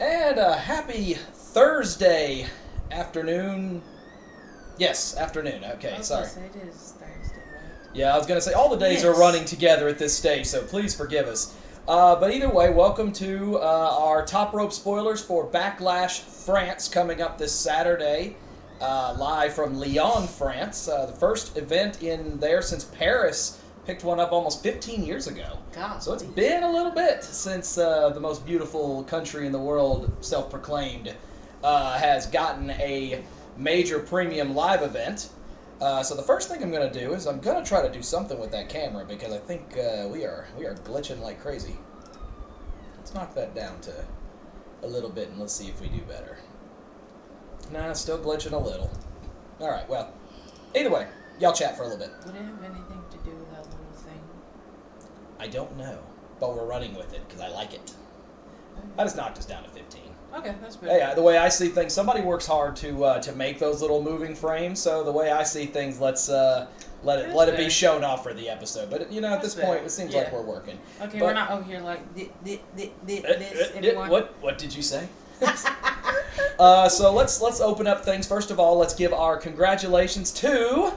And a happy Thursday afternoon. Yes, afternoon. Okay, sorry. It is Thursday, right? Yeah, I was going to say all the days are running together at this stage, so please forgive us. But either way, welcome to our top rope spoilers for Backlash France coming up this Saturday, live from Lyon, France. The first event in there since Paris picked one up almost 15 years ago. God, so it's been a little bit since the most beautiful country in the world, self-proclaimed, has gotten a major premium live event. So the first thing I'm going to do is I'm going to try to do something with that camera because I think we are glitching like crazy. Let's knock that down to a little bit and let's see if we do better. Nah, still glitching a little. All right, well, either way, y'all chat for a little bit. Would it have anything to do with that little thing? I don't know, but we're running with it because I like it. I just knocked us down to 15. Okay, that's good. Yeah, the way I see things, somebody works hard to make those little moving frames. So the way I see things, let it be shown off for the episode. But at this point, it seems like we're working. Okay, we're not over here like this. Everyone. What did you say? So let's open up things. First of all, let's give our congratulations to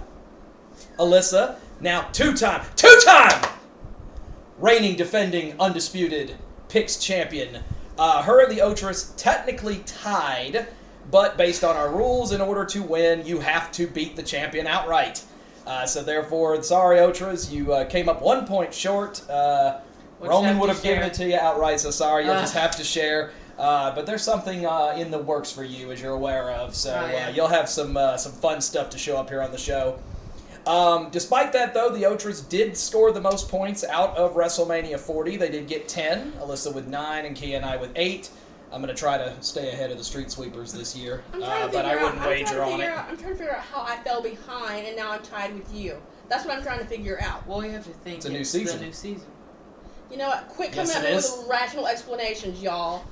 Alyssa, now two-time reigning, defending, undisputed Picks champion. Her and the OTRAs technically tied, but based on our rules, in order to win, you have to beat the champion outright. So therefore, sorry, OTRAs, you came up 1 point short. Roman would have given it to you outright, so sorry, you'll just have to share. But there's something in the works for you, as you're aware of, so you'll have some fun stuff to show up here on the show. Despite that, though, the OTRAs did score the most points out of WrestleMania 40. They did get 10, Alyssa with 9, and Kia and I with 8. I'm going to try to stay ahead of the Street Sweepers this year, but I wouldn't wager on it. I'm trying to figure out how I fell behind, and now I'm tied with you. That's what I'm trying to figure out. Well, you have to think it's a new season. The new season. You know what? Quit coming up with rational explanations, y'all.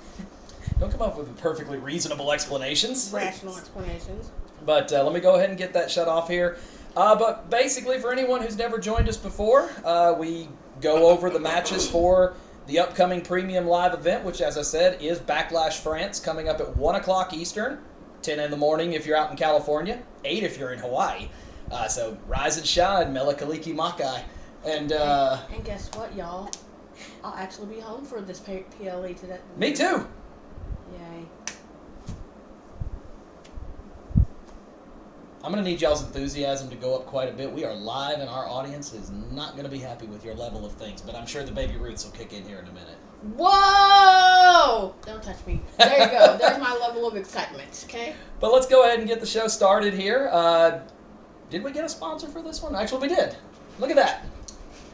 Don't come up with perfectly reasonable explanations. Rational explanations. But let me go ahead and get that shut off here. But basically, for anyone who's never joined us before, we go over the matches for the upcoming premium live event, which, as I said, is Backlash France, coming up at 1 o'clock Eastern, 10 in the morning if you're out in California, 8 if you're in Hawaii. So rise and shine, Mele Kaliki Makai. And guess what, y'all? I'll actually be home for this PLE today. Me too. Yay. I'm going to need y'all's enthusiasm to go up quite a bit. We are live, and our audience is not going to be happy with your level of things, but I'm sure the baby roots will kick in here in a minute. Whoa! Don't touch me. There you go. There's my level of excitement, okay? But let's go ahead and get the show started here. Did we get a sponsor for this one? Actually, we did. Look at that.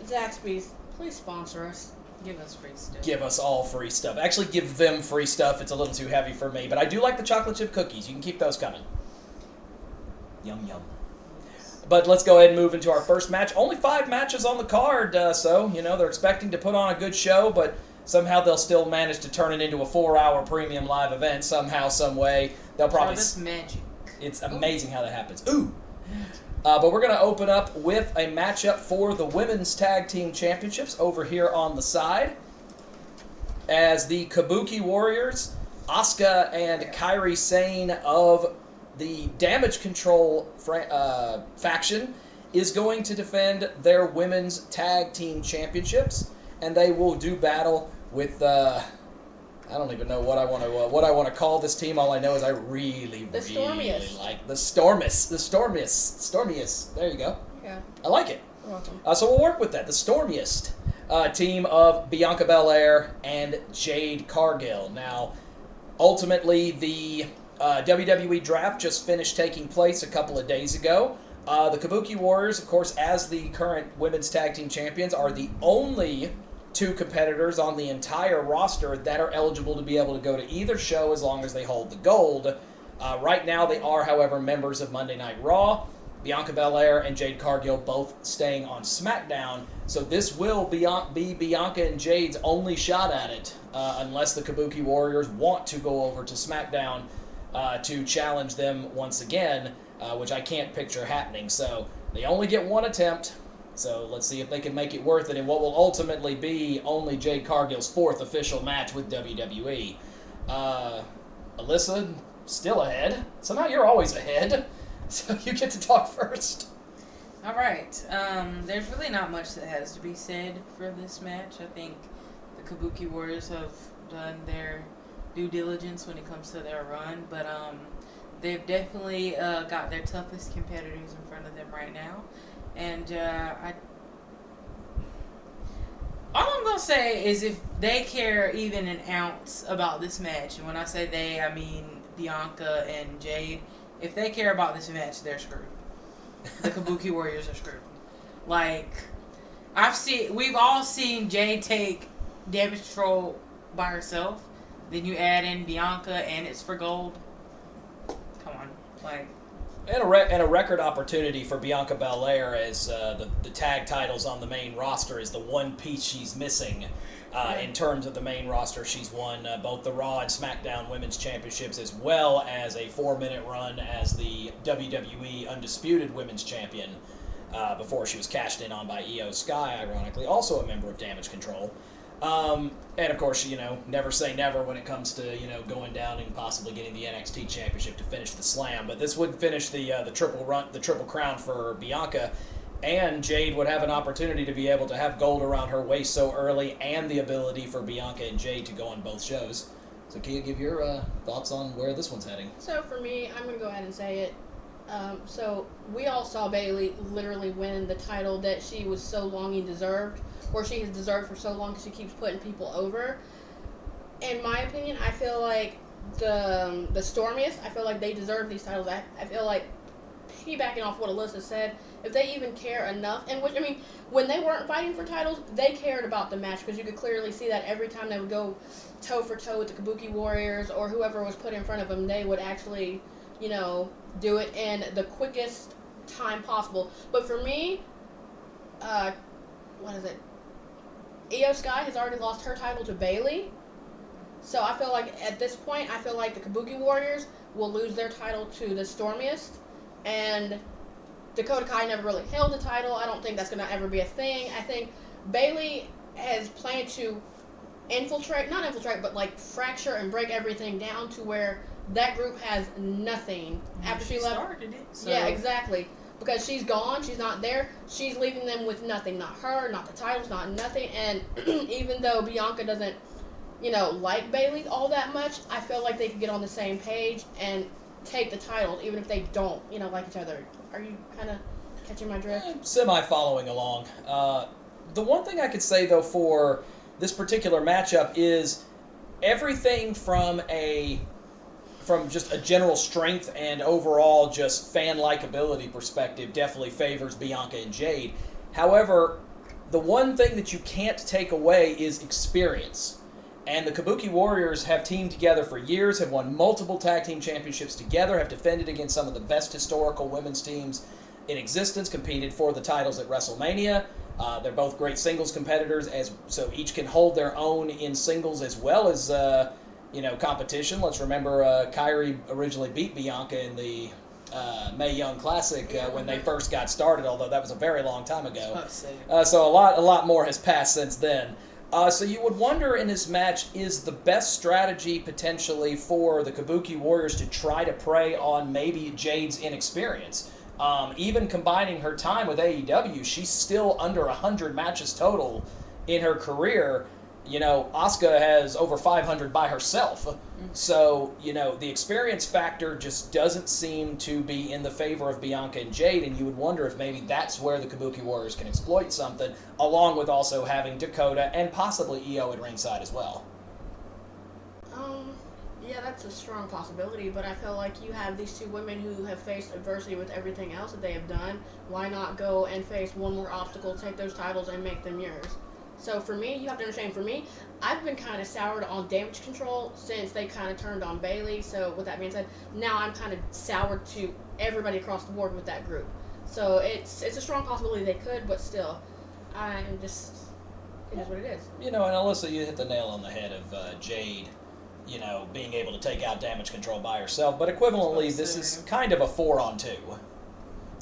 Zaxby's, please sponsor us. Give us free stuff. Give us all free stuff. Actually, give them free stuff. It's a little too heavy for me, but I do like the chocolate chip cookies. You can keep those coming. Yum, yum. But let's go ahead and move into our first match. Only 5 matches on the card, so, they're expecting to put on a good show, but somehow they'll still manage to turn it into a 4-hour premium live event somehow, some way. They'll probably... That's magic. It's amazing how that happens. Ooh! But we're going to open up with a matchup for the Women's Tag Team Championships over here on the side. As the Kabuki Warriors, Asuka and Kairi Sane of the Damage Control faction is going to defend their Women's Tag Team Championships, and they will do battle with I don't even know what I want to call this team. All I know is I really like the Stormiest. There you go. Yeah. I like it. You're welcome. So we'll work with that. The Stormiest team of Bianca Belair and Jade Cargill. Now, ultimately, the WWE draft just finished taking place a couple of days ago. The Kabuki Warriors, of course, as the current women's tag team champions, are the only 2 competitors on the entire roster that are eligible to be able to go to either show as long as they hold the gold. Right now, they are, however, members of Monday Night Raw. Bianca Belair and Jade Cargill both staying on SmackDown. So this will be Bianca and Jade's only shot at it, unless the Kabuki Warriors want to go over to SmackDown to challenge them once again, which I can't picture happening. So they only get 1 attempt. So let's see if they can make it worth it in what will ultimately be only Jade Cargill's 4th official match with WWE. Alyssa, still ahead. Somehow you're always ahead. So you get to talk first. All right. There's really not much that has to be said for this match. I think the Kabuki Warriors have done their due diligence when it comes to their run, but they've definitely got their toughest competitors in front of them right now. And all I'm going to say is if they care even an ounce about this match, and when I say they, I mean Bianca and Jade, if they care about this match, they're screwed. The Kabuki Warriors are screwed. Like, we've all seen Jade take damage control by herself. Then you add in Bianca and it's for gold. Come on. Like, And a record opportunity for Bianca Belair as the tag titles on the main roster is the one piece she's missing. In terms of the main roster, she's won both the Raw and SmackDown Women's Championships as well as a 4-minute run as the WWE Undisputed Women's Champion before she was cashed in on by Io Sky, ironically, also a member of Damage Control. And of course, never say never when it comes to, going down and possibly getting the NXT Championship to finish the Slam. But this would finish the triple crown for Bianca, and Jade would have an opportunity to be able to have gold around her waist so early, and the ability for Bianca and Jade to go on both shows. So, Kia, give your thoughts on where this one's heading. So for me, I'm going to go ahead and say it. So we all saw Bayley literally win the title that she was so longing deserved, or she has deserved for so long because she keeps putting people over. In my opinion, I feel like the Stormiest, I feel like they deserve these titles. I feel like, piggybacking off what Alyssa said, if they even care enough, and which, I mean, when they weren't fighting for titles, they cared about the match, because you could clearly see that every time they would go toe for toe with the Kabuki Warriors or whoever was put in front of them, they would actually, do it in the quickest time possible. But for me, what is it? Io Sky has already lost her title to Bayley. So I feel like at this point, I feel like the Kabuki Warriors will lose their title to the Stormiest. And Dakota Kai never really held the title. I don't think that's going to ever be a thing. I think Bayley has planned to fracture and break everything down to where that group has nothing after she left. Started it. So. Yeah, exactly. Because she's gone, she's not there, she's leaving them with nothing. Not her, not the titles, not nothing. And even though Bianca doesn't, like Bayley all that much, I feel like they could get on the same page and take the titles, even if they don't, like each other. Are you kind of catching my drift? Semi-following along. The one thing I could say, though, for this particular matchup is everything from just a general strength and overall just fan likability perspective definitely favors Bianca and Jade. However, the one thing that you can't take away is experience. And the Kabuki Warriors have teamed together for years, have won multiple tag team championships together, have defended against some of the best historical women's teams in existence, competed for the titles at WrestleMania. They're both great singles competitors, so each can hold their own in singles as well as competition. Let's remember Kairi originally beat Bianca in the Mae Young Classic when they first got started, although that was a very long time ago. So a lot more has passed since then. So you would wonder in this match, is the best strategy potentially for the Kabuki Warriors to try to prey on maybe Jade's inexperience? Even combining her time with AEW, she's still under 100 matches total in her career. Asuka has over 500 by herself. So, the experience factor just doesn't seem to be in the favor of Bianca and Jade, and you would wonder if maybe that's where the Kabuki Warriors can exploit something, along with also having Dakota and possibly Io at ringside as well. Yeah, that's a strong possibility, but I feel like you have these two women who have faced adversity with everything else that they have done. Why not go and face one more obstacle, take those titles, and make them yours? So for me, you have to understand, for me, I've been kind of soured on Damage Control since they kind of turned on Bayley. So with that being said, now I'm kind of soured to everybody across the board with that group. So it's a strong possibility they could, but still, it is what it is. And Alyssa, you hit the nail on the head of Jade, being able to take out Damage Control by herself. But equivalently, this is kind of a 4-on-2.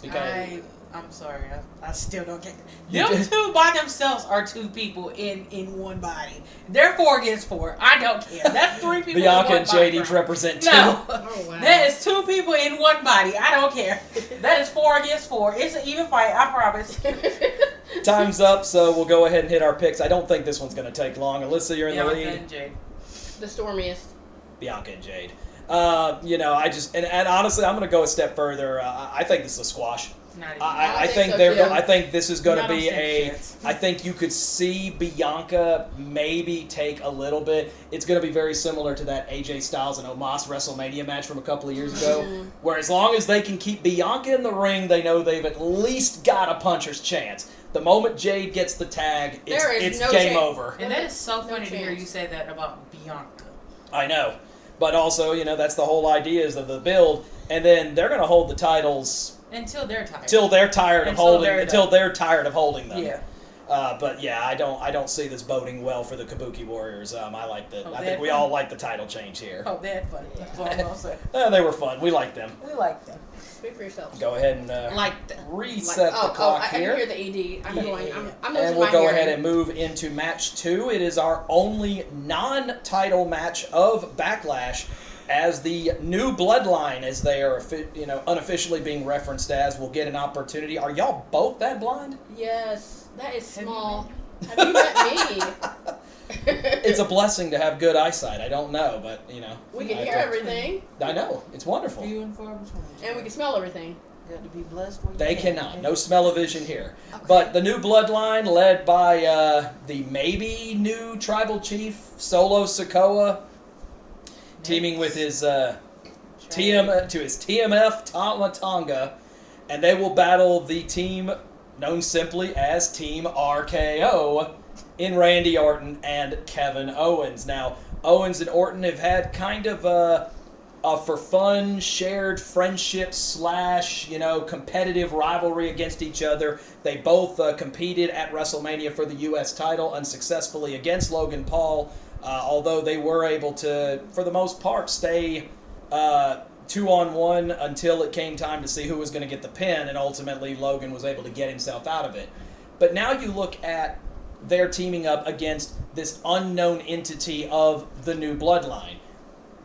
Because I'm sorry, I still don't get You them did- two by themselves are two people in one body. They're 4 against 4. I don't care. That's 3 people. Bianca in one and Jade body each represent 2. No, Oh, wow. that is 2 people in one body. I don't care. That is 4 against 4. It's an even fight. I promise. Time's up, so we'll go ahead and hit our picks. I don't think this one's going to take long. Alyssa, you're in the Bianca lead. and Jade. The stormiest. Bianca and Jade. I just and honestly, I'm going to go a step further. I think this is a squash. Not even. I think think so, they're. too. I think this is going to Not on be stand a. chance. I think you could see Bianca maybe take a little bit. It's going to be very similar to that AJ Styles and Omos WrestleMania match from a couple of years ago, where as long as they can keep Bianca in the ring, they know they've at least got a puncher's chance. The moment Jade gets the tag, There is it's no game chance. over. And that is so No funny to hear chance. you say that about Bianca. I know. But also, that's the whole idea is of the build. And then they're going to hold the titles Until they're tired. until they're tired of Until holding they're until done. they're tired of holding them. Yeah. But yeah, I don't see this boding well for the Kabuki Warriors. I like the. Oh, I they think had we fun. all like the title change here. Oh, they had fun. That's all I'm gonna say. They were fun. We like them. We like them. Speak for yourself. Go ahead and Like them. reset the clock I here. can hear the ED. I'm Yeah. going. I'm And losing we'll my go hearing. ahead and move into match 2. It is our only non-title match of Backlash, as the new bloodline, as they are unofficially being referenced as, will get an opportunity. Are y'all both that blind? Yes, that is Have you small. Have you met me? It's a blessing to have good eyesight. I don't know, but We can I hear have to- everything, I know, it's wonderful. Few and far between. and we can smell everything. You have to be blessed when you They can. cannot. No smell-o-vision here. Okay. But the new bloodline, led by the maybe new tribal chief, Solo Sikoa, teaming with his TMF Tonga, and they will battle the team known simply as Team RKO in Randy Orton and Kevin Owens. Now, Owens and Orton have had kind of a for fun, shared friendship / competitive rivalry against each other. They both competed at WrestleMania for the U.S. title unsuccessfully against Logan Paul, although they were able to, for the most part, stay 2-on-1 until it came time to see who was going to get the pin, and ultimately Logan was able to get himself out of it. But now you look at their teaming up against this unknown entity of the new bloodline.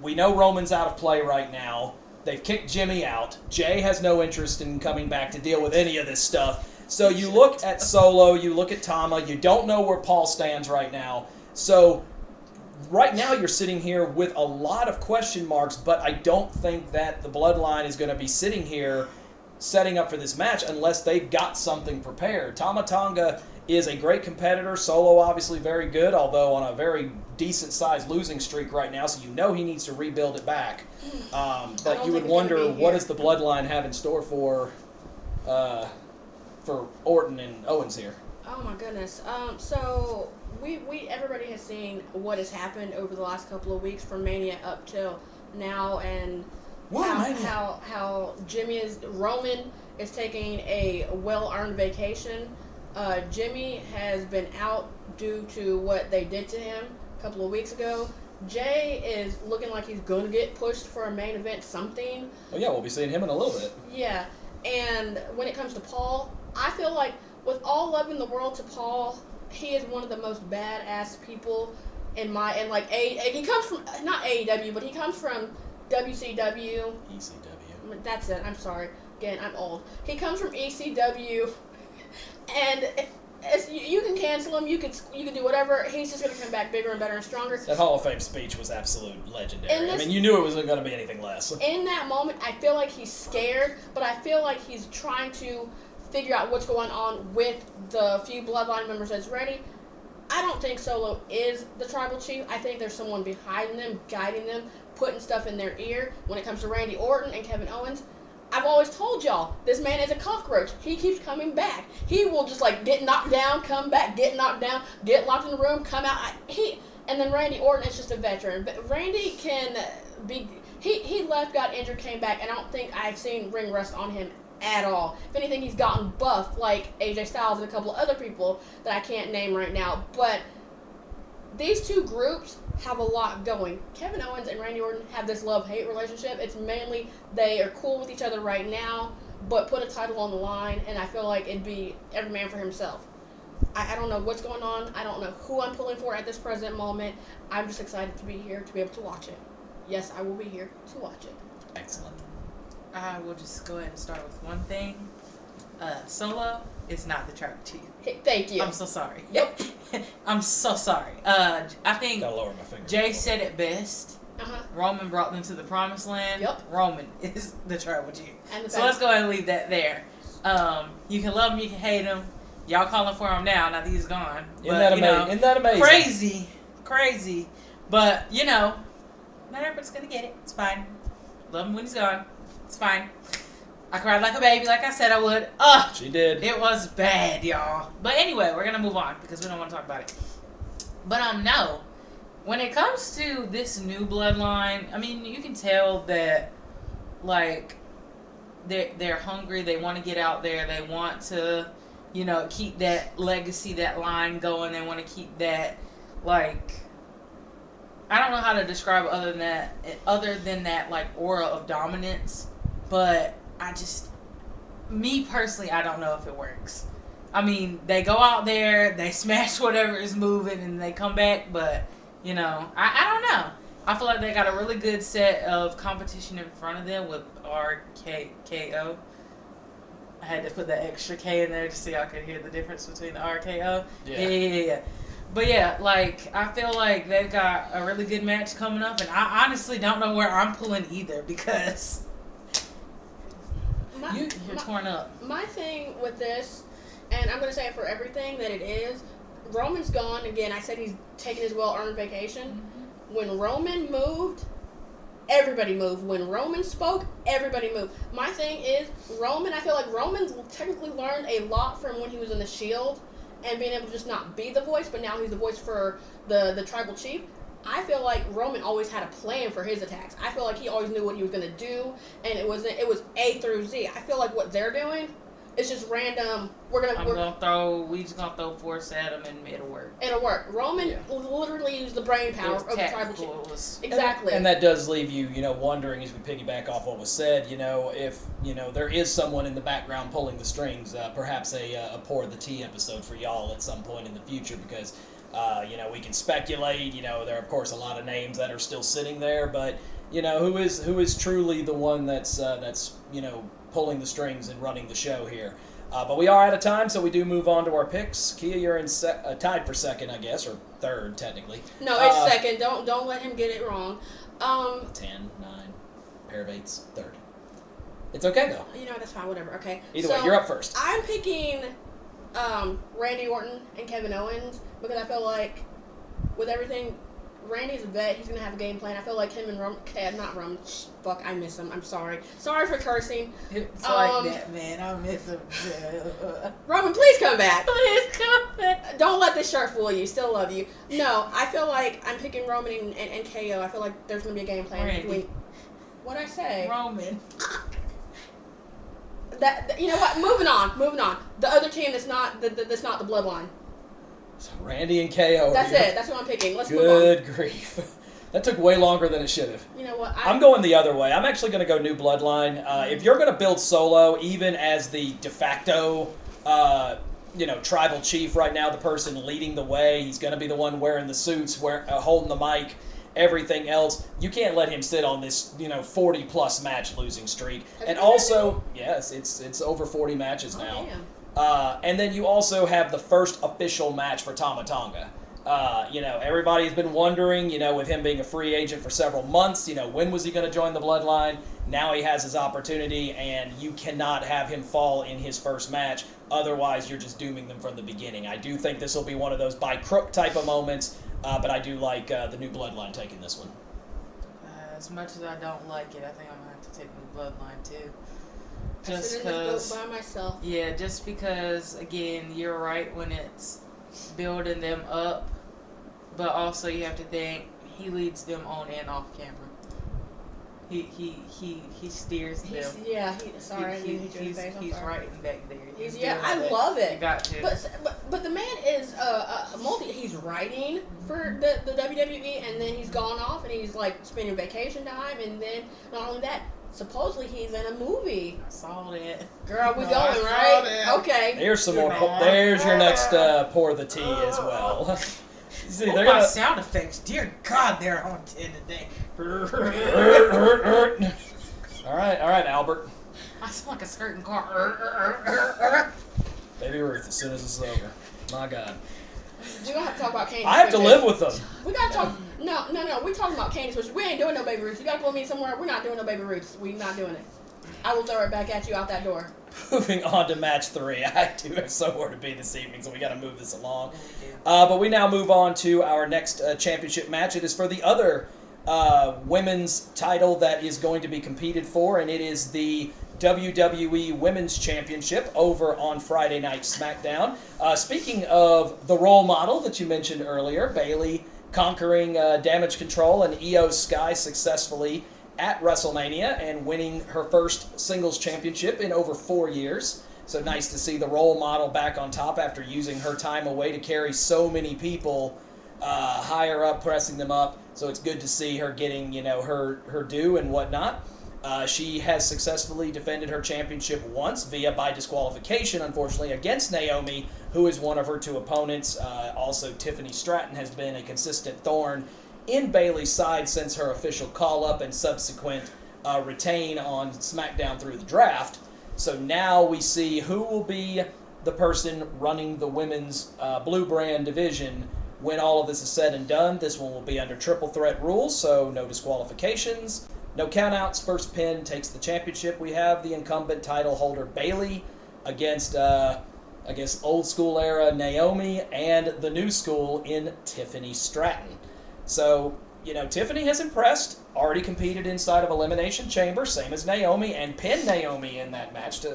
We know Roman's out of play right now. They've kicked Jimmy out. Jay has no interest in coming back to deal with any of this stuff. So you look at Solo, you look at Toma, you don't know where Paul stands right now. So right now you're sitting here with a lot of question marks, but I don't think that the bloodline is going to be sitting here setting up for this match unless they've got something prepared. Tama Tonga is a great competitor. Solo obviously very good, although on a very decent-sized losing streak right now, so you know he needs to rebuild it back. But you would wonder, what does the bloodline have in store for Orton and Owens here? Oh my goodness. So we everybody has seen what has happened over the last couple of weeks from Mania up till now, and how Roman is taking a well-earned vacation. Jimmy has been out due to what they did to him a couple of weeks ago. Jay is looking like he's going to get pushed for a main event something. Well, yeah, we'll be seeing him in a little bit. Yeah, and when it comes to Paul, I feel like with all love in the world to Paul, he is one of the most badass people he comes from, not AEW, but he comes from WCW. ECW. That's it, I'm sorry. Again, I'm old. He comes from ECW, and you can cancel him, you can do whatever. He's just going to come back bigger and better and stronger. That Hall of Fame speech was absolute legendary. And I mean, you knew it wasn't going to be anything less. In that moment, I feel like he's scared, but I feel like he's trying to figure out what's going on with the few bloodline members that's ready. I don't think Solo is the tribal chief. I think there's someone behind them, guiding them, putting stuff in their ear. When it comes to Randy Orton and Kevin Owens, I've always told y'all, this man is a cockroach. He keeps coming back. He will just get knocked down, come back, get knocked down, get locked in the room, come out. And then Randy Orton is just a veteran. But Randy can be... He left, got injured, came back, and I don't think I've seen ring rust on him at all. If anything, he's gotten buff like AJ Styles and a couple of other people that I can't name right now. But these two groups have a lot going. Kevin Owens and Randy Orton have this love-hate relationship. It's mainly they are cool with each other right now, but put a title on the line, and I feel like it'd be every man for himself. I don't know what's going on. I don't know who I'm pulling for at this present moment. I'm just excited to be here to be able to watch it. Yes, I will be here to watch it. Excellent. I will just go ahead and start with one thing. Solo is not the tribal chief. Hey, thank you. I'm so sorry. Yep. I'm so sorry. I think Gotta lower my finger. Jay said it best. Roman brought them to the promised land. Yep. Roman is the tribal chief. And the So let's go ahead and leave that there. You can love him, you can hate him. Y'all calling for him now that he's gone. Isn't that amazing? Isn't that amazing? Crazy. But, not everybody's going to get it. It's fine. Love him when he's gone. It's fine. I cried like a baby, like I said I would. She did. It was bad, y'all. But anyway, we're going to move on because we don't want to talk about it. But, no. When it comes to this new bloodline, I mean, you can tell that, like, they're hungry. They want to get out there. They want to, keep that legacy, that line going. They want to keep that, like, I don't know how to describe it other than that, like, aura of dominance. But me personally, I don't know if it works. I mean, they go out there, they smash whatever is moving, and they come back, but, I don't know. I feel like they got a really good set of competition in front of them with RKO. I had to put that extra K in there just so y'all could hear the difference between the RKO. Yeah. But yeah, like, I feel like they've got a really good match coming up, and I honestly don't know where I'm pulling either because you're torn up. My thing with this, and I'm going to say it for everything that it is, Roman's gone. Again, I said he's taking his well-earned vacation. Mm-hmm. When Roman moved, everybody moved. When Roman spoke, everybody moved. My thing is, I feel like Roman's technically learned a lot from when he was in the Shield and being able to just not be the voice, but now he's the voice for the tribal chief. I feel like Roman always had a plan for his attacks. I feel like he always knew what he was going to do, and it was A through Z. I feel like what they're doing is just random. We just gonna throw force at him and it'll work. It'll work. Roman literally used the brain power of the tribal chief. Exactly. And that does leave you, wondering as we piggyback off what was said, if, there is someone in the background pulling the strings, perhaps a Pour the Tea episode for y'all at some point in the future because, we can speculate, there are of course a lot of names that are still sitting there, but, who is truly the one that's pulling the strings and running the show here. But we are out of time, so we do move on to our picks. Kia, you're in tied for second, I guess, or third, technically. No, it's second. Don't let him get it wrong. 10, 9, pair of eights, third. It's okay, though. That's fine, whatever. Okay. Either way, you're up first. I'm picking Randy Orton and Kevin Owens because I feel like with everything, Randy's a vet. He's going to have a game plan. I feel like him and Roman. Fuck, I miss him. I'm sorry. Sorry for cursing. It's like that, man. I miss him. Roman, please come back. Please come back. Don't let this shirt fool you. Still love you. No, I feel like I'm picking Roman and KO. I feel like there's going to be a game plan. Randy. What'd I say? Roman. You know what? Moving on. The other team that's not the bloodline. So Randy and KO. That's it. That's what I'm picking. Let's move on. Good grief. That took way longer than it should have. You know what? I'm going the other way. I'm actually going to go new bloodline. If you're going to build Solo, even as the de facto, tribal chief right now, the person leading the way, he's going to be the one wearing the suits, holding the mic, everything else. You can't let him sit on this, 40-plus match losing streak. And also, yes, it's over 40 matches now. Damn. And then you also have the first official match for Tonga. Everybody's been wondering, with him being a free agent for several months, when was he going to join the bloodline? Now he has his opportunity, and you cannot have him fall in his first match. Otherwise, you're just dooming them from the beginning. I do think this will be one of those by crook type of moments, but I do like the new bloodline taking this one. As much as I don't like it, I think I'm going to have to take the bloodline, too. Just because by myself. Yeah, just because again, you're right when it's building them up, but also you have to think he leads them on and off camera. He steers them. He's writing back there. I love it. You got to. But the man is he's writing for the WWE, and then he's gone off and he's like spending vacation time, and then not only that, supposedly he's in a movie. I saw that. Girl, we No, going, I saw right? that. Okay. There's some more. Aw. There's your next pour the tea as well. See, Oh, they're my gonna. sound effects. Dear God, they're on 10 today. All right, Albert. I sound like a skirting car. Baby Ruth, as soon as this is over. My God. We're gonna have to talk about candy I have to switches. live with them. We gotta talk. No. We're talking about candy switches. We ain't doing no Baby Ruths. You gotta pull me somewhere. We're not doing no Baby Ruths. We're not doing it. I will throw it back at you out that door. Moving on to match 3. I do have somewhere to be this evening, so we got to move this along. But we now move on to our next championship match. It is for the other women's title that is going to be competed for, and it is the WWE Women's Championship over on Friday Night SmackDown. Speaking of the role model that you mentioned earlier, Bayley conquering Damage Control and Io Sky successfully at WrestleMania and winning her first singles championship in over 4 years. So nice to see the role model back on top after using her time away to carry so many people higher up, pressing them up. So it's good to see her getting, her due and whatnot. She has successfully defended her championship once by disqualification, unfortunately, against Naomi, who is one of her 2 opponents. Also, Tiffany Stratton has been a consistent thorn in Bayley's side since her official call-up and subsequent retain on SmackDown through the draft. So now we see who will be the person running the women's blue brand division when all of this is said and done. This one will be under triple threat rules, so no disqualifications, no countouts. First pin takes the championship. We have the incumbent title holder Bayley against old school era Naomi and the new school in Tiffany Stratton. So, Tiffany has impressed, already competed inside of Elimination Chamber, same as Naomi, and pinned Naomi in that match,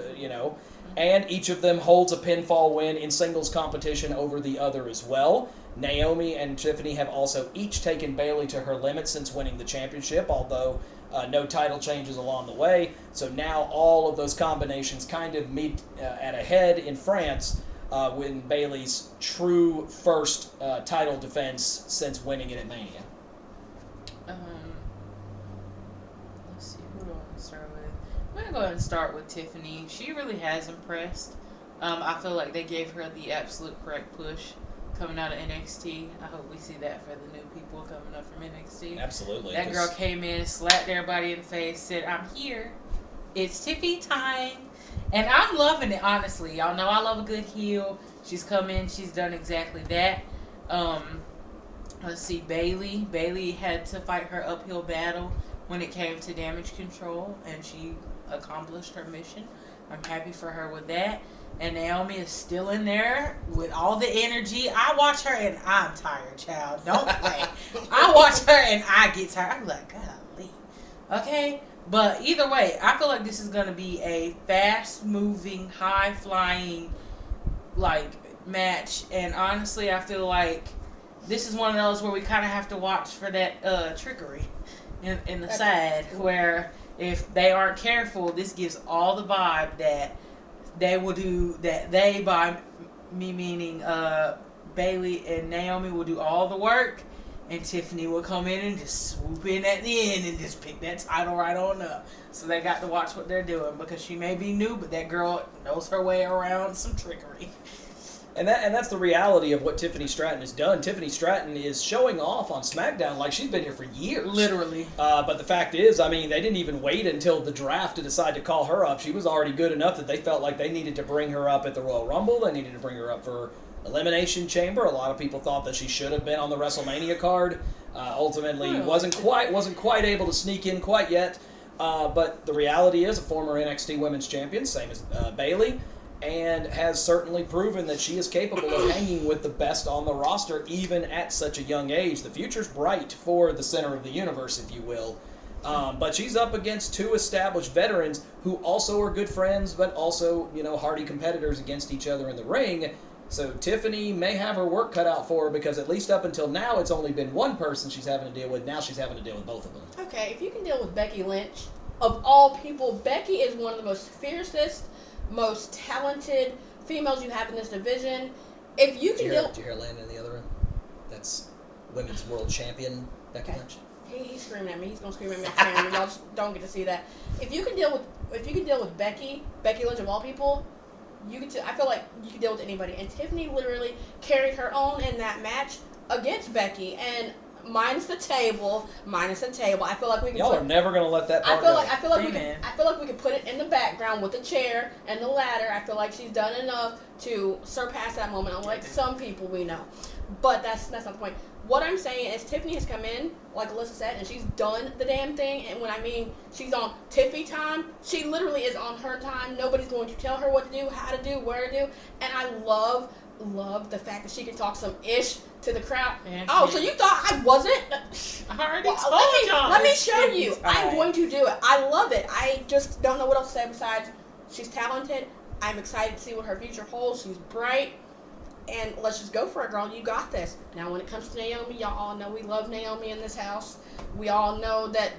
and each of them holds a pinfall win in singles competition over the other as well. Naomi and Tiffany have also each taken Bayley to her limit since winning the championship, although no title changes along the way. So now all of those combinations kind of meet at a head in France, when Bayley's true first title defense since winning it at Mania. Let's see, who do I want to start with? I'm going to go ahead and start with Tiffany. She really has impressed. I feel like they gave her the absolute correct push coming out of NXT. I hope we see that for the new people coming up from NXT. Absolutely. That girl came in, slapped everybody in the face, said, "I'm here. It's Tiffy time." And I'm loving it, honestly. Y'all know I love a good heel. She's come in. She's done exactly that. Let's see, Bayley. Bayley had to fight her uphill battle when it came to Damage Control, and she accomplished her mission. I'm happy for her with that. And Naomi is still in there with all the energy. I watch her and I'm tired, child. Don't play. I watch her and I get tired. I'm like, golly. Okay? But either way, I feel like this is going to be a fast-moving, high-flying, match. And honestly, I feel like this is one of those where we kind of have to watch for that trickery in the side, where if they aren't careful, this gives all the vibe that they will do, that they, by me meaning Bayley and Naomi, will do all the work, and Tiffany will come in and just swoop in at the end and just pick that title right on up. So they got to watch what they're doing, because she may be new, but that girl knows her way around some trickery. And that's the reality of what Tiffany Stratton has done. Tiffany Stratton is showing off on SmackDown like she's been here for years. Literally. But the fact is, they didn't even wait until the draft to decide to call her up. She was already good enough that they felt like they needed to bring her up at the Royal Rumble. They needed to bring her up for Elimination Chamber. A lot of people thought that she should have been on the WrestleMania card. Ultimately, wasn't quite able to sneak in quite yet. But the reality is, a former NXT Women's Champion, same as Bayley, and has certainly proven that she is capable of hanging with the best on the roster, even at such a young age. The future's bright for the center of the universe, if you will. But she's up against 2 established veterans who also are good friends, but also, hardy competitors against each other in the ring. So Tiffany may have her work cut out for her, because at least up until now, it's only been one person she's having to deal with. Now she's having to deal with both of them. Okay, if you can deal with Becky Lynch, of all people, Becky is one of the most fiercest, most talented females you have in this division. If you can Did you hear Landon in the other room? That's women's world champion Becky Lynch. He's screaming at me. He's gonna scream at me. Y'all just don't get to see that. If you can deal with Becky Lynch of all people, I feel like you can deal with anybody. And Tiffany literally carried her own in that match against Becky. And minus the table. I feel like we can. Y'all are never gonna let that part I feel like Amen. we can put it in the background with the chair and the ladder. I feel like she's done enough to surpass that moment, unlike some people we know. But that's not the point. What I'm saying is Tiffany has come in, like Alyssa said, and she's done the damn thing. And when I mean she's on Tiffy time, she literally is on her time. Nobody's going to tell her what to do, how to do, where to do. And I love the fact that she can talk some ish to the crowd. So you thought I wasn't? I already told y'all. Let me show you. I'm going to do it. I love it. I just don't know what else to say besides she's talented. I'm excited to see what her future holds. She's bright. And let's just go for it, girl. You got this. Now, when it comes to Naomi, y'all all know we love Naomi in this house. We all know that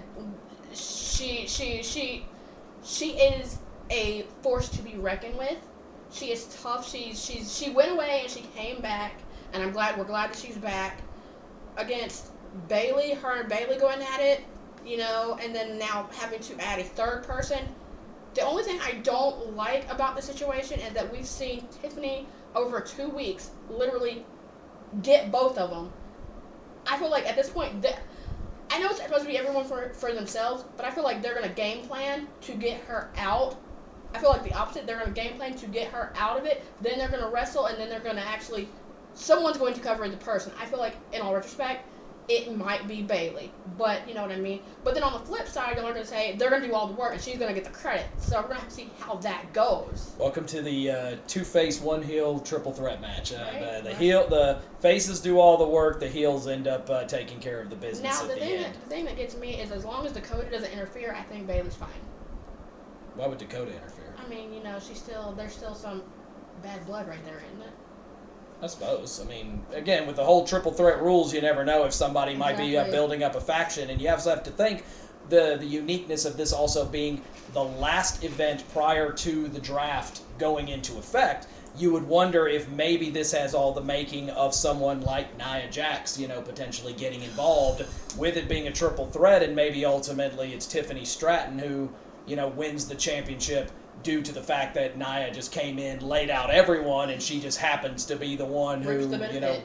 she is a force to be reckoned with. She is tough. She went away and she came back, and we're glad that she's back against Bayley. Her and Bayley going at it, and then now having to add a third person. The only thing I don't like about the situation is that we've seen Tiffany over 2 weeks literally get both of them. I feel like at this point, I know it's supposed to be everyone for themselves, but I feel like they're going to game plan to get her out. I feel like the opposite. They're going to game plan to get her out of it. Then they're going to wrestle, and then they're going to someone's going to cover the person. I feel like, in all retrospect, it might be Bayley, but you know what I mean. But then on the flip side, they're going to say they're going to do all the work, and she's going to get the credit. So we're going to have to see how that goes. Welcome to the two-face, one-heel triple threat match. Right. The faces do all the work. The heels end up taking care of the business Now, at the end. The thing that gets me is as long as Dakota doesn't interfere, I think Bayley's fine. Why would Dakota interfere? I mean, there's still some bad blood right there, isn't it? I suppose. I mean, again, with the whole triple threat rules, you never know if somebody might be building up a faction, and you also have to think the uniqueness of this also being the last event prior to the draft going into effect. You would wonder if maybe this has all the making of someone like Nia Jax, potentially getting involved with it being a triple threat, and maybe ultimately it's Tiffany Stratton who, wins the championship due to the fact that Nia just came in, laid out everyone, and she just happens to be the one who,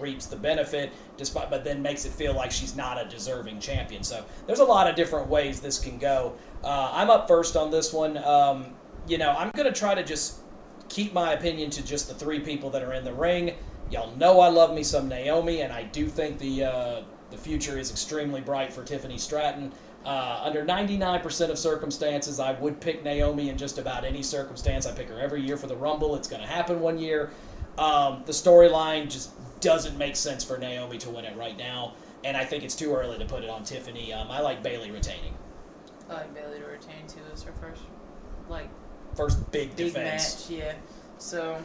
reaps the benefit, but then makes it feel like she's not a deserving champion. So there's a lot of different ways this can go. I'm up first on this one. I'm going to try to just keep my opinion to just the three people that are in the ring. Y'all know I love me some Naomi, and I do think the future is extremely bright for Tiffany Stratton. Under 99% of circumstances, I would pick Naomi in just about any circumstance. I pick her every year for the Rumble. It's going to happen one year. The storyline just doesn't make sense for Naomi to win it right now, and I think it's too early to put it on Tiffany. I like Bayley retaining. I like Bayley to retain too. It's her first big match, defense. yeah. So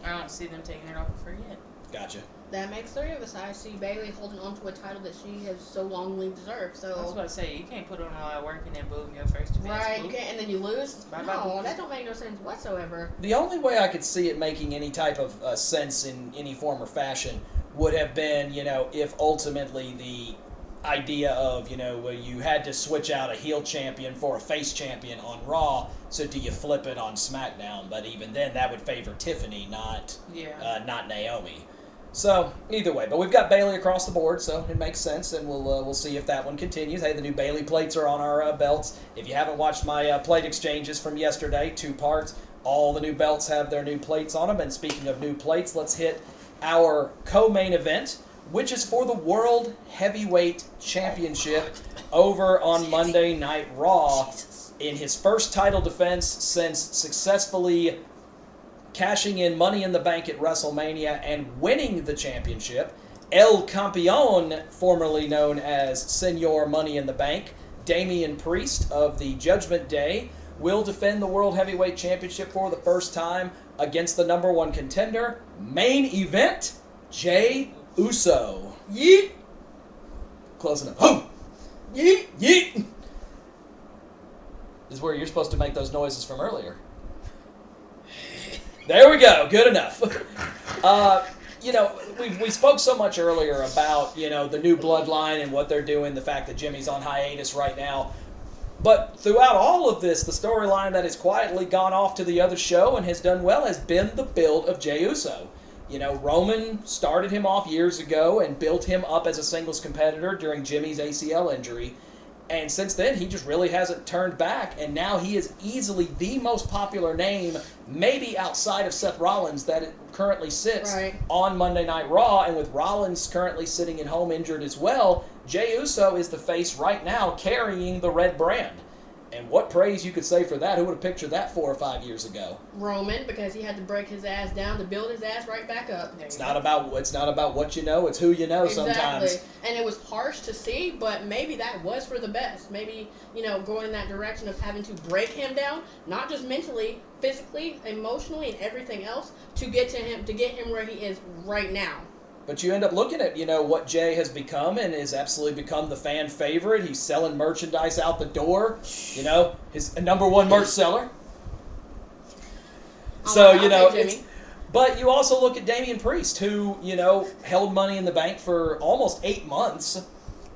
I don't see them taking it off of her yet. Gotcha. That makes three of us. I see Bayley holding on to a title that she has so longly deserved. So I was about to say, you can't put on all that work and then boom, your first defense. Right, you can't, and then you lose. Bye-bye. No, that don't make no sense whatsoever. The only way I could see it making any type of sense in any form or fashion would have been, if ultimately the idea of, you had to switch out a heel champion for a face champion on Raw, so do you flip it on SmackDown? But even then, that would favor Tiffany, not Naomi. So, either way. But we've got Bayley across the board, so it makes sense, and we'll see if that one continues. Hey, the new Bayley plates are on our belts. If you haven't watched my plate exchanges from yesterday, 2 parts, all the new belts have their new plates on them. And speaking of new plates, let's hit our co-main event, which is for the World Heavyweight Championship over on Monday Night Raw. In his first title defense since successfully cashing in Money in the Bank at WrestleMania and winning the championship, El Campeon, formerly known as Senor Money in the Bank, Damian Priest of the Judgment Day, will defend the World Heavyweight Championship for the first time against the number 1 contender. Main event, Jey Uso. Yeet! Close enough. Ho! Yeet! Yeet! This is where you're supposed to make those noises from earlier. There we go. Good enough. we spoke so much earlier about, the new bloodline and what they're doing, the fact that Jimmy's on hiatus right now. But throughout all of this, the storyline that has quietly gone off to the other show and has done well has been the build of Jey Uso. Roman started him off years ago and built him up as a singles competitor during Jimmy's ACL injury. And since then, he just really hasn't turned back. And now he is easily the most popular name, maybe outside of Seth Rollins, that it currently sits on Monday Night Raw. And with Rollins currently sitting at home injured as well, Jey Uso is the face right now carrying the red brand. And what praise you could say for that? Who would have pictured that 4 or 5 years ago? Roman, because he had to break his ass down to build his ass right back up. It's not about what you know, it's who you know sometimes. Exactly. And it was harsh to see, but maybe that was for the best. Maybe, going in that direction of having to break him down, not just mentally, physically, emotionally, and everything else, to get him where he is right now. But you end up looking at, what Jey has become and has absolutely become the fan favorite. He's selling merchandise out the door. His number one merch seller. So, but you also look at Damian Priest, who, held Money in the Bank for almost 8 months.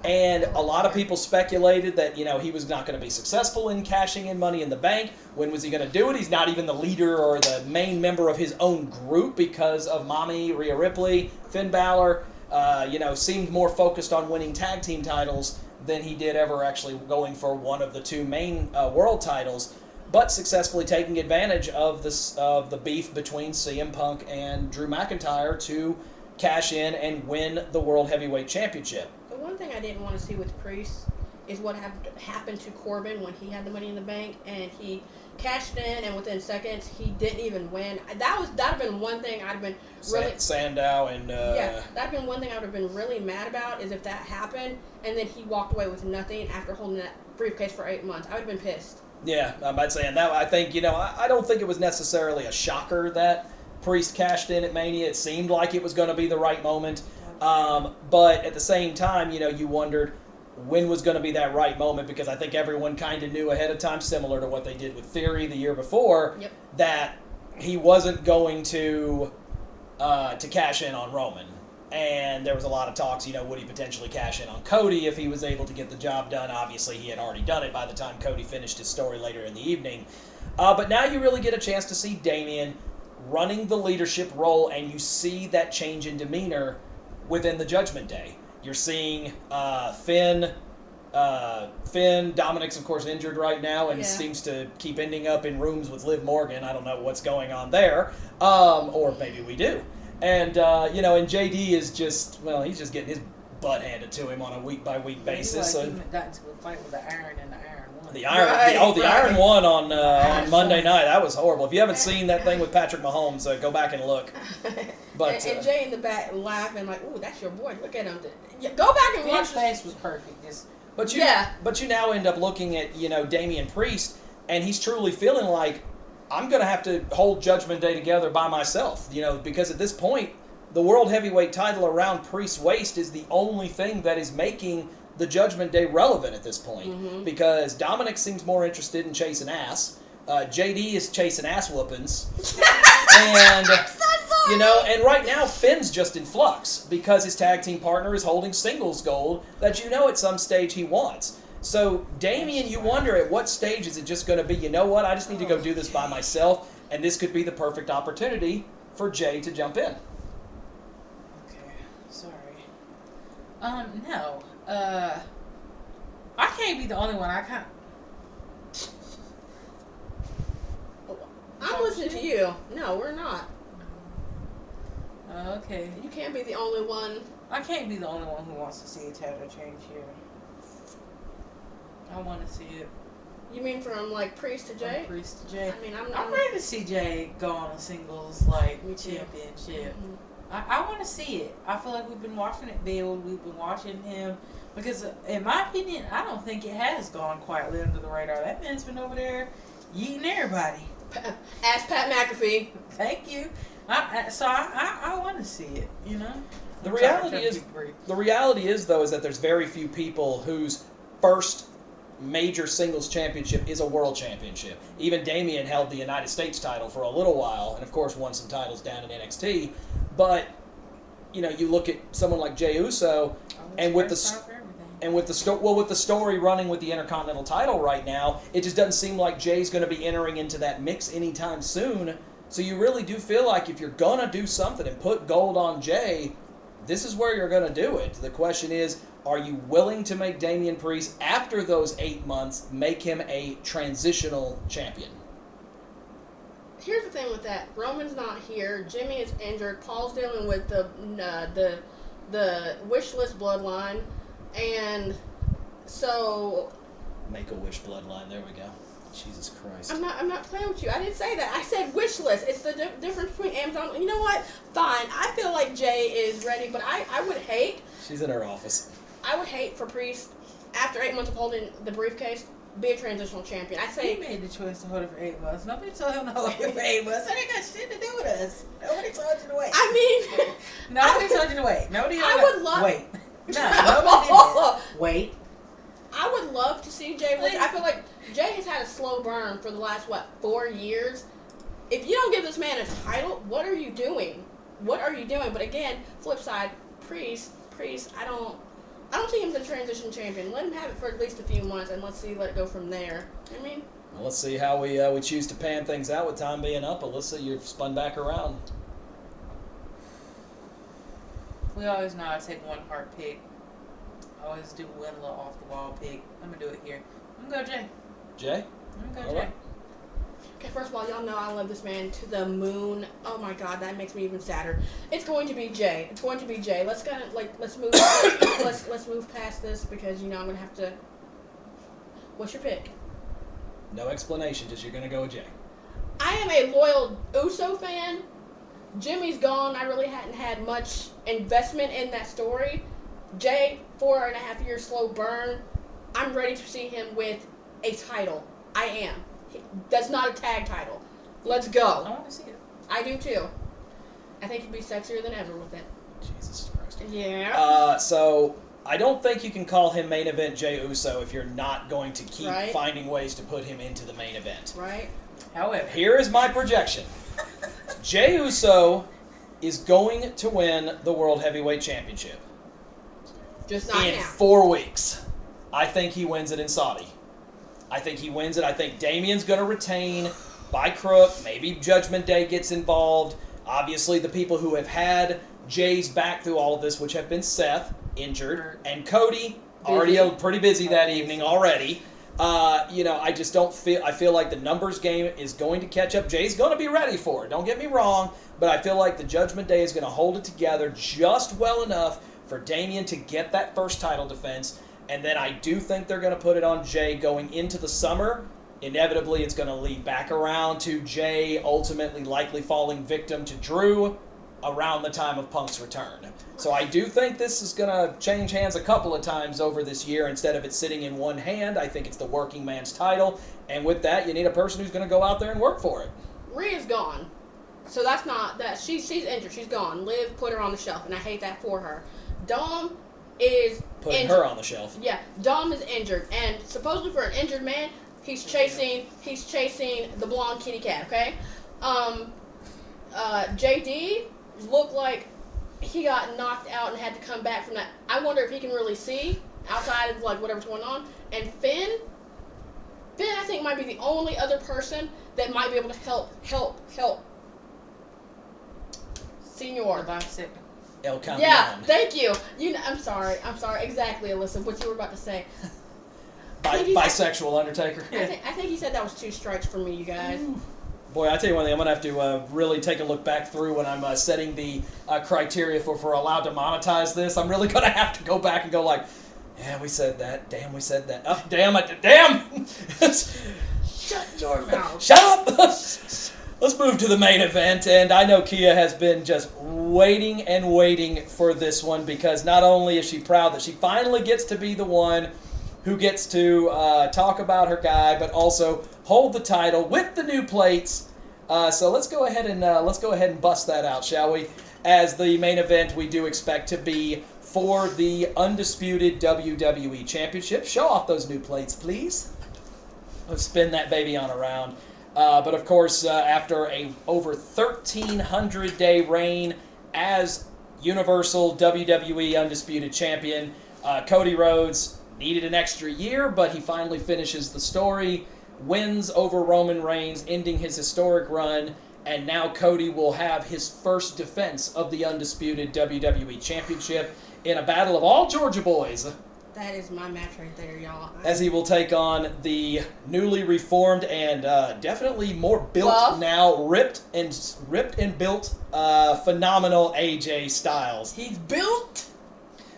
And a lot of people speculated that, he was not going to be successful in cashing in Money in the Bank. When was he going to do it? He's not even the leader or the main member of his own group because of Mommy, Rhea Ripley, Finn Balor. Seemed more focused on winning tag team titles than he did ever actually going for one of the 2 main world titles. But successfully taking advantage of the beef between CM Punk and Drew McIntyre to cash in and win the World Heavyweight Championship. The one thing I didn't want to see with Priest is what happened to Corbin when he had the Money in the Bank and he cashed in, and within seconds he didn't even win. That'd have been one thing I'd have been really Sandow and that'd have been one thing I would have been really mad about, is if that happened and then he walked away with nothing after holding that briefcase for 8 months. I would have been pissed. Yeah, I'm saying that. I think I don't think it was necessarily a shocker that Priest cashed in at Mania. It seemed like it was going to be the right moment. But at the same time, you wondered when was going to be that right moment, because I think everyone kind of knew ahead of time, similar to what they did with Theory the year before, that he wasn't going to cash in on Roman. And there was a lot of talks, would he potentially cash in on Cody if he was able to get the job done? Obviously, he had already done it by the time Cody finished his story later in the evening. But now you really get a chance to see Damian running the leadership role, and you see that change in demeanor within the Judgment Day. You're seeing Finn. Dominic's, of course, injured right now and seems to keep ending up in rooms with Liv Morgan. I don't know what's going on there. Or maybe we do. And, and JD is just, he's just getting his butt handed to him on a week-by-week basis. He got into a fight with the Iron and the Iron one. The Iron one on Monday night. That was horrible. If you haven't seen that thing with Patrick Mahomes, go back and look. But and Jay in the back laughing like, "Ooh, that's your boy. Look at him." Go back and watch. His face was perfect. But you now end up looking at Damian Priest, and he's truly feeling like, I'm going to have to hold Judgment Day together by myself. Because at this point, the World Heavyweight title around Priest's waist is the only thing that is making the Judgment Day relevant at this point. Mm-hmm. Because Dominic seems more interested in chasing ass. JD is chasing ass whoopings. And, and right now Finn's just in flux because his tag team partner is holding singles gold that at some stage he wants. So, Damian, you wonder at what stage is it just going to be, I just need to go do this by myself, and this could be the perfect opportunity for Jay to jump in. Okay, sorry. No. I can't be the only one. I'm listening to you. No, we're not. Okay. You can't be the only one. I can't be the only one who wants to see a title change here. I want to see it. You mean from Priest to Jay? From Priest to Jay. I mean, I'm ready to see Jay go on a singles championship. Mm-hmm. I want to see it. I feel like we've been watching it build. We've been watching him because, in my opinion, I don't think it has gone quietly under the radar. That man's been over there yeeting everybody. Ask Pat McAfee. Thank you. I want to see it. The reality is though, is that there's very few people whose first major singles championship is a world championship. Even Damian held the United States title for a little while, and of course won some titles down in NXT. But you look at someone like Jey Uso, and with the story running with the Intercontinental title right now, it just doesn't seem like Jay's going to be entering into that mix anytime soon. So you really do feel like if you're going to do something and put gold on Jay, this is where you're going to do it. The question is, are you willing to make Damian Priest, after those 8 months, make him a transitional champion? Here's the thing with that. Roman's not here. Jimmy is injured. Paul's dealing with the wish list bloodline. And so... Make a wish bloodline. There we go. Jesus Christ. I'm not playing with you. I didn't say that. I said wish list. It's the difference between Amazon. You know what? Fine. I feel like Jay is ready, but I would hate... She's in her office. I would hate for Priest, after 8 months of holding the briefcase, be a transitional champion. I say... He made the choice to hold it for 8 months. Nobody told him to hold it for 8 months. That ain't got shit to do with us. Nobody told you to wait. I mean... Nobody told you to wait. Nobody told you I would love... Wait. No, nobody did that. Wait. I would love to see Jay win. I feel like Jay has had a slow burn for the last, 4 years? If you don't give this man a title, what are you doing? What are you doing? But again, flip side, Priest, I don't see him as a transition champion. Let him have it for at least a few months, and let it go from there. I mean... Well, let's see how we choose to pan things out with time being up. Alyssa, you've spun back around. We always know how to take one heart pick. I always do win a little off the wall pick. I'm going to do it here. I'm going to go Jay. Jay? I'm going to go All Jay. right. Okay, first of all, y'all know I love this man to the moon. Oh my God, that makes me even sadder. It's going to be Jay. Let's move. let's move past this because I'm gonna have to. What's your pick? No explanation. Just you're gonna go with Jay. I am a loyal Uso fan. Jimmy's gone. I really hadn't had much investment in that story. Jay, 4.5 years slow burn. I'm ready to see him with a title. I am. That's not a tag title. Let's go. I want to see it. I do too. I think he'd be sexier than ever with it. Jesus Christ. Yeah. So I don't think you can call him main event Jey Uso if you're not going to keep Right. finding ways to put him into the main event. Right? However, Here is my projection. Jey Uso is going to win the World Heavyweight Championship Just not in now. 4 weeks. I think he wins it in Saudi. I think he wins it. I think Damian's going to retain by crook. Maybe Judgment Day gets involved. Obviously, the people who have had Jay's back through all of this, which have been Seth, injured, and Cody, already pretty busy that evening already. I just don't feel... I feel like the numbers game is going to catch up. Jay's going to be ready for it. Don't get me wrong, but I feel like the Judgment Day is going to hold it together just well enough for Damian to get that first title defense. And then I do think they're going to put it on Jay going into the summer. Inevitably, it's going to lead back around to Jay ultimately likely falling victim to Drew around the time of Punk's return. So I do think this is going to change hands a couple of times over this year. Instead of it sitting in one hand, I think it's the working man's title. And with that, you need a person who's going to go out there and work for it. Rhea's gone. So that's not that. She's injured. She's gone. Liv put her on the shelf, and I hate that for her. Dom is Putting injured. her on the shelf. Yeah, Dom is injured, and supposedly for an injured man, he's chasing the blonde kitty cat. Okay, JD looked like he got knocked out and had to come back from that. I wonder if he can really see outside of whatever's going on. And Finn, I think might be the only other person that might be able to help. Senor. El Campeon. Yeah, thank you. I'm sorry. Exactly, Alyssa, what you were about to say. Bisexual Undertaker. I think he said that was 2 strikes for me, you guys. Boy, I tell you one thing, I'm going to have to really take a look back through when I'm setting the criteria for allowed to monetize this. I'm really going to have to go back and go like, yeah, we said that. Damn, we said that. Oh, damn. Shut your mouth. Shut up. Let's move to the main event, and I know Kia has been just waiting for this one because not only is she proud that she finally gets to be the one who gets to talk about her guy, but also hold the title with the new plates. So let's go ahead and bust that out, shall we? As the main event, we do expect to be for the Undisputed WWE Championship. Show off those new plates, please. Let's spin that baby on around. But of course, after a over 1,300-day reign as Universal WWE Undisputed Champion. Cody Rhodes needed an extra year, but he finally finishes the story, wins over Roman Reigns, ending his historic run, and now Cody will have his first defense of the Undisputed WWE Championship in a battle of all Georgia boys. That is my match right there, y'all. As he will take on the newly reformed and definitely more built now, ripped and built, phenomenal AJ Styles. He's built.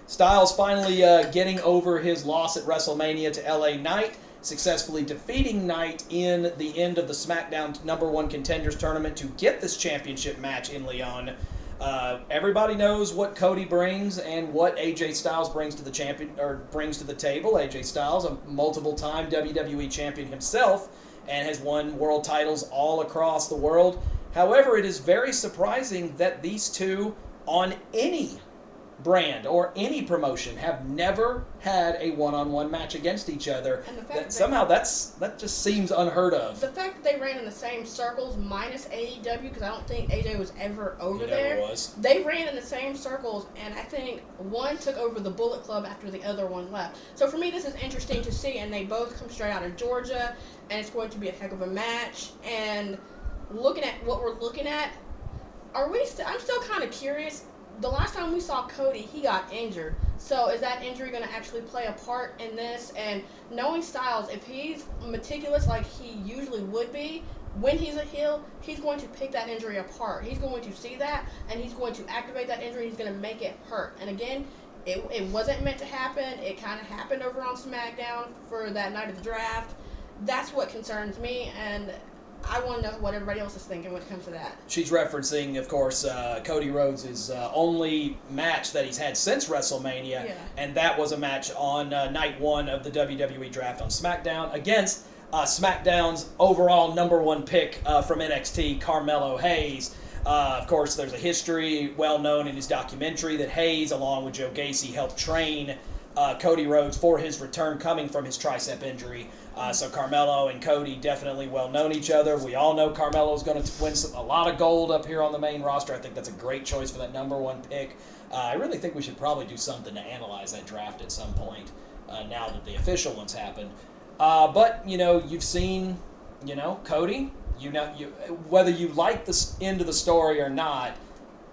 Styles finally getting over his loss at WrestleMania to LA Knight, successfully defeating Knight in the end of the SmackDown #1 Contenders Tournament to get this championship match in Lyon. Everybody knows what Cody brings and what AJ Styles brings to the brings to the table. AJ Styles, a multiple-time WWE champion himself, and has won world titles all across the world. However, it is very surprising that these two, on any brand or any promotion, have never had a one-on-one match against each other. And the fact that just seems unheard of. The fact that they ran in the same circles, minus AEW, because I don't think AJ was ever over there. Never was. They ran in the same circles, and I think one took over the Bullet Club after the other one left. So for me, this is interesting to see, and they both come straight out of Georgia, and it's going to be a heck of a match. And looking at what we're looking at, I'm still kind of curious. The last time we saw Cody, he got injured. So is that injury going to actually play a part in this? And knowing Styles, if he's meticulous like he usually would be, when he's a heel, he's going to pick that injury apart. He's going to see that, and he's going to activate that injury. He's going to make it hurt. And again, it wasn't meant to happen. It kind of happened over on SmackDown for that night of the draft. That's what concerns me, and I want to know what everybody else is thinking when it comes to that. She's referencing, of course, Cody Rhodes' only match that he's had since WrestleMania, and that was a match on night 1 of the WWE Draft on SmackDown against SmackDown's overall #1 pick from NXT, Carmelo Hayes. Of course, there's a history well known in his documentary that Hayes, along with Joe Gacy, helped train Cody Rhodes for his return coming from his tricep injury. So Carmelo and Cody definitely well known each other. We all know Carmelo's going to win a lot of gold up here on the main roster. I think that's a great choice for that #1 pick. I really think we should probably do something to analyze that draft at some point now that the official ones happened. But, you've seen, Cody, whether you like the end of the story or not,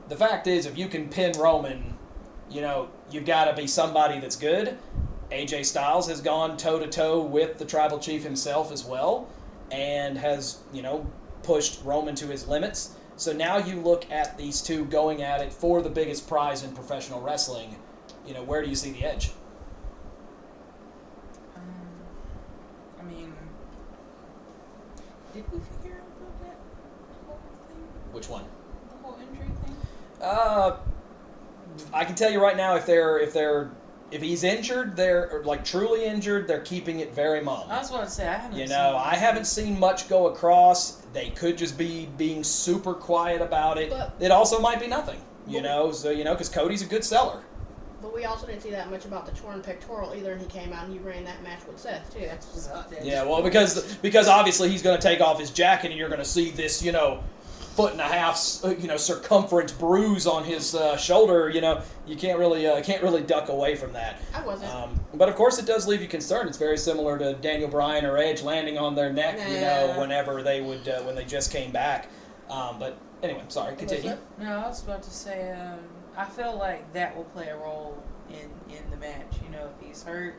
the fact is if you can pin Roman, you've got to be somebody that's good. AJ Styles has gone toe-to-toe with the Tribal Chief himself as well and has, pushed Roman to his limits. So now you look at these two going at it for the biggest prize in professional wrestling. Where do you see the edge? Did we figure out about that whole thing? Which one? The whole injury thing? I can tell you right now, if he's injured, they're truly injured, they're keeping it very mum. I was about to say I haven't seen much go across. They could just be being super quiet about it. But it also might be nothing, because Cody's a good seller. But we also didn't see that much about the torn pectoral either, and he came out and he ran that match with Seth too. Yeah, well, because obviously he's going to take off his jacket and you're going to see this, 1.5 foot, circumference bruise on his shoulder. You can't really duck away from that. I wasn't. But of course, it does leave you concerned. It's very similar to Daniel Bryan or Edge landing on their neck, whenever they would when they just came back. But anyway, sorry, continue. No, I was about to say, I feel like that will play a role in the match. If he's hurt,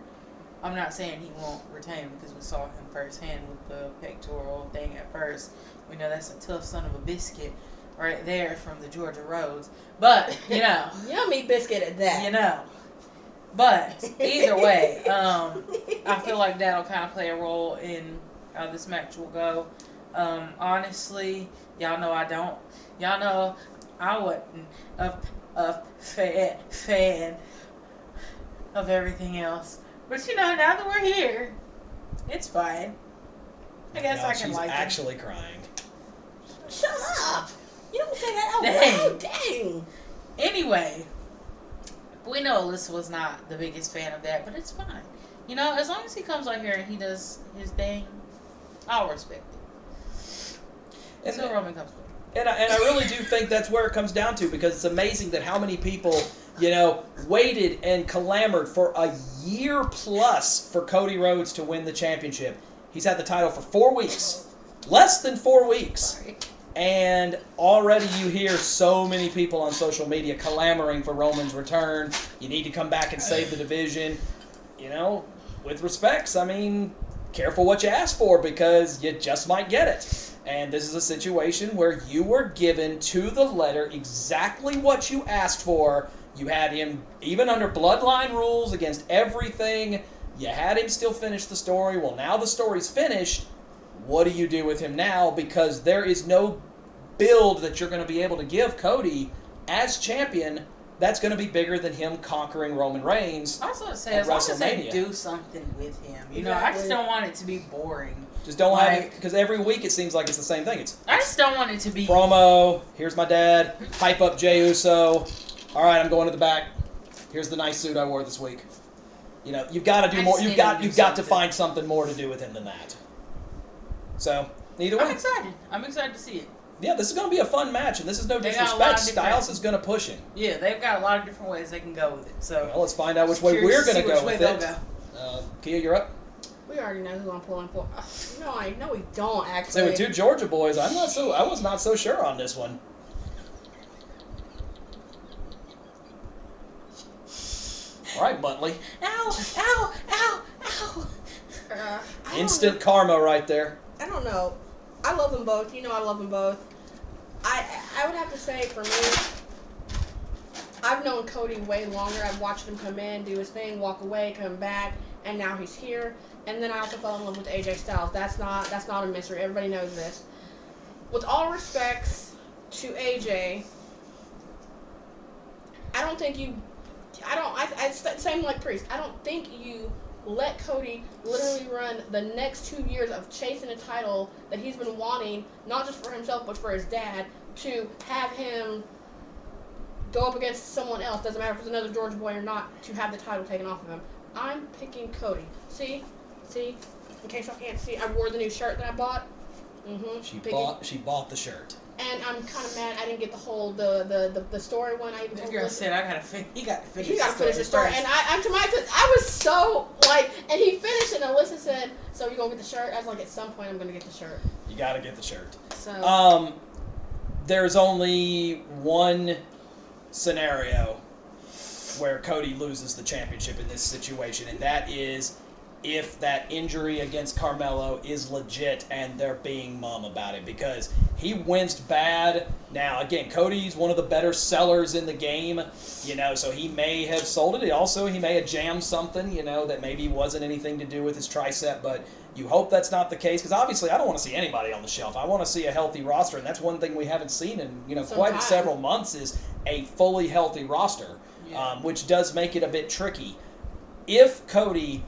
I'm not saying he won't retain because we saw him firsthand with the pectoral thing at first. We know that's a tough son of a biscuit right there from the Georgia Rhodes. But, Yummy biscuit at that. But, either way, I feel like that'll kind of play a role in how this match will go. Honestly, y'all know I don't. Y'all know I wasn't a fan of everything else. But, now that we're here, it's fine. I guess I can like it. She's actually crying. Shut up! You don't say that out loud. Dang. Anyway, we know Alyssa was not the biggest fan of that, but it's fine. As long as he comes out here and he does his thing, I'll respect it. Until Roman comes back. And I really do think that's where it comes down to, because it's amazing that how many people, waited and clamored for a year plus for Cody Rhodes to win the championship. He's had the title for 4 weeks. Less than 4 weeks. Sorry. And already you hear so many people on social media clamoring for Roman's return. You need to come back and save the division. With respects, careful what you ask for, because you just might get it. And this is a situation where you were given to the letter exactly what you asked for. You had him, even under bloodline rules, against everything. You had him still finish the story. Well, now the story's finished. What do you do with him now? Because there is no build that you're going to be able to give Cody as champion that's going to be bigger than him conquering Roman Reigns. I was going to say, as long as they do something with him. I just don't want it to be boring. Just don't have it, because every week it seems like it's the same thing. I just don't want it to be promo. Here's my dad. Hype up Jey Uso. All right, I'm going to the back. Here's the nice suit I wore this week. You've got to do more. You've got to find something more to do with him than that. So either way, I'm excited to see it. Yeah, this is going to be a fun match, and this is no disrespect. Styles is going to push him. Yeah, they've got a lot of different ways they can go with it. So let's find out which way we're going to go with it. Kia, you're up. We already know who I'm pulling for. No, we don't actually. Say with two Georgia boys, I was not so sure on this one. All right, Muttley. Ow! Instant karma right there. I don't know. I love them both. I love them both. I would have to say, for me, I've known Cody way longer. I've watched him come in, do his thing, walk away, come back, and now he's here. And then I also fell in love with AJ Styles. That's not a mystery. Everybody knows this. With all respects to AJ, same like Priest. I don't think you let Cody literally run the next 2 years of chasing a title that he's been wanting, not just for himself, but for his dad, to have him go up against someone else, doesn't matter if it's another Georgia boy or not, to have the title taken off of him. I'm picking Cody. See? In case y'all can't see, I wore the new shirt that I bought. She bought the shirt. And I'm kind of mad I didn't get the whole the story one. I even told girl said he got to finish the story. And I was so and he finished it, and Alyssa said, "So you gonna get the shirt?" I was like, "At some point, I'm gonna get the shirt." You gotta get the shirt. So there's only one scenario where Cody loses the championship in this situation, and that is if that injury against Carmelo is legit and they're being mum about it, because he winced bad. Now, again, Cody's one of the better sellers in the game, so he may have sold it. Also, he may have jammed something, that maybe wasn't anything to do with his tricep, but you hope that's not the case, because obviously I don't want to see anybody on the shelf. I want to see a healthy roster, and that's one thing we haven't seen in quite several months is a fully healthy roster, which does make it a bit tricky. If Cody,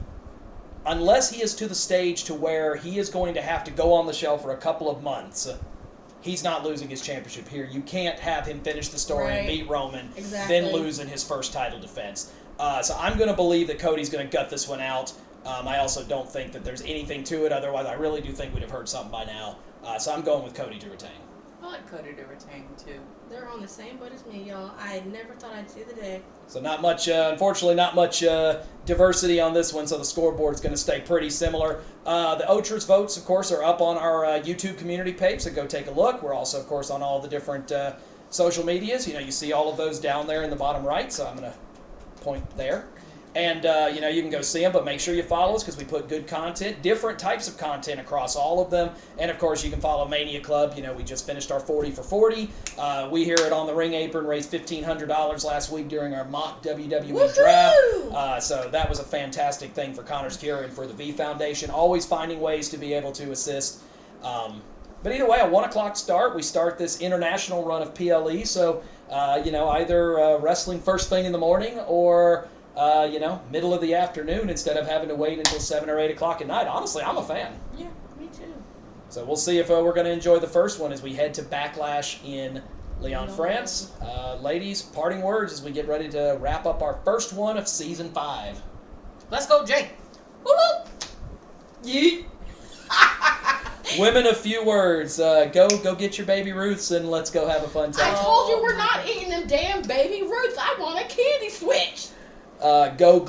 unless he is to the stage to where he is going to have to go on the shelf for a couple of months, he's not losing his championship here. You can't have him finish the story and beat Roman, then lose in his first title defense. So I'm going to believe that Cody's going to gut this one out. I also don't think that there's anything to it. Otherwise, I really do think we'd have heard something by now. So I'm going with Cody to retain. I like Cody to retain, too. They're on the same boat as me, y'all. I never thought I'd see the day. So not much, unfortunately, not much diversity on this one, so the scoreboard's going to stay pretty similar. The OTRA's votes, of course, are up on our YouTube community page, so go take a look. We're also, of course, on all the different social medias. You see all of those down there in the bottom right, so I'm going to point there. And, you can go see them, but make sure you follow us because we put good content, different types of content across all of them. And, of course, you can follow Mania Club. We just finished our 40 for 40. We here at On the Ring Apron raised $1,500 last week during our mock WWE draft. So that was a fantastic thing for Connor's Cure and for the V Foundation. Always finding ways to be able to assist. But either way, a 1 o'clock start. We start this international run of PLE. So, either wrestling first thing in the morning or middle of the afternoon instead of having to wait until 7 or 8 o'clock at night. Honestly, I'm a fan. Yeah, me too. So we'll see if we're going to enjoy the first one as we head to Backlash in Lyon, France. Ladies, parting words as we get ready to wrap up our first one of Season 5. Let's go, Jay. Woo-hoo! Yeet. Women of few words. Go get your baby Ruths and let's go have a fun time. I told you we're not eating them damn baby Ruths. I want a candy switch. Go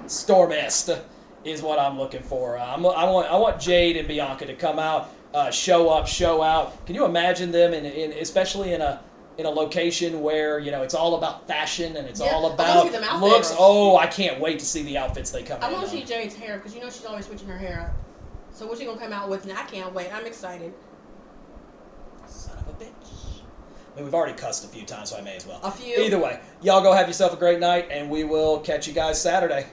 Stormist is what I'm looking for. I want Jade and Bianca to come out, show up, show out. Can you imagine them especially in a location where it's all about fashion and it's all about looks? Oh, I can't wait to see the outfits they come in. I want to see Jade's hair because she's always switching her hair up. So what's she gonna come out with? And I can't wait. I'm excited. Son of a bitch. I mean, we've already cussed a few times, so I may as well. A few. Either way, y'all go have yourself a great night, and we will catch you guys Saturday.